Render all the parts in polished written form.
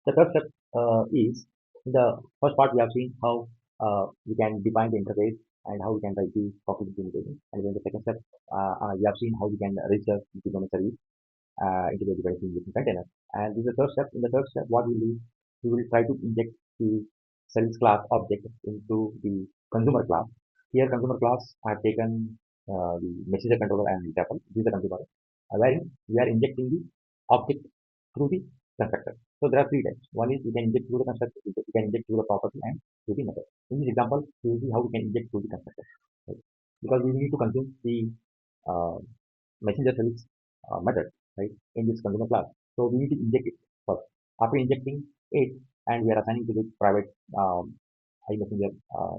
The third step is in the first part we have seen how we can define the interface and how we can write the copy implementation. And then the second step, we have seen how we can register the domain service into the dependency injection container. And this is the third step. In the third step, what we will do, we will try to inject the service class object into the consumer class. Here, consumer class, I have taken the messenger controller and example. This is the consumer, wherein we are injecting the object through the constructor. So there are three types. One is we can inject through the constructor, we can inject through the property and through the method. In this example, we will see how we can inject through the constructor. Right? Because we need to consume the uh, messenger service method, right, in this consumer class. So we need to inject it first. After injecting it, and we are assigning to the private iMessenger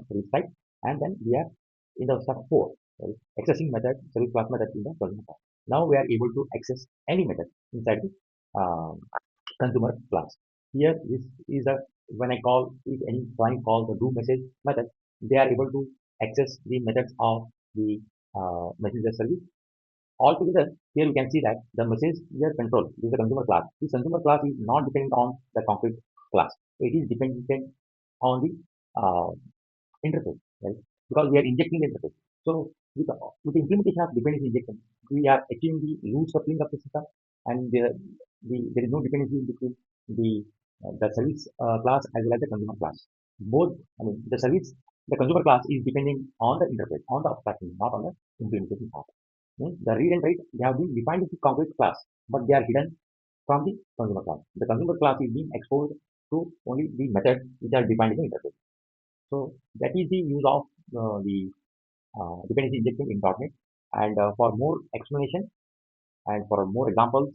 service type, and then we are in the step 4, right, accessing method, service class method in the consumer class. Now we are able to access any method inside the consumer class. Here, this is a when I call if any client calls the do message method, they are able to access the methods of the messenger service. Altogether, here you can see that the message here control is the consumer class. This consumer class is not dependent on the concrete class. It is dependent on the uh, interface, right? Because we are injecting the interface. So with the implementation of dependency injection, we are achieving the loose coupling of the system, and there is no dependency between the service class as well as the consumer class. Both, I mean, the consumer class is depending on the interface, on the abstraction, not on the implementation part. The read and write, they have been defined as the concrete class, but they are hidden from the consumer class. The consumer class is being exposed to only the methods which are defined in the interface. So that is the use of the dependency injection in .NET. And for more explanation and for more examples,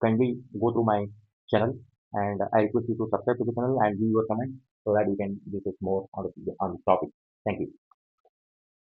kindly go to my channel. And I request you to subscribe to the channel and leave your comment so that you can discuss more on this topic. Thank you.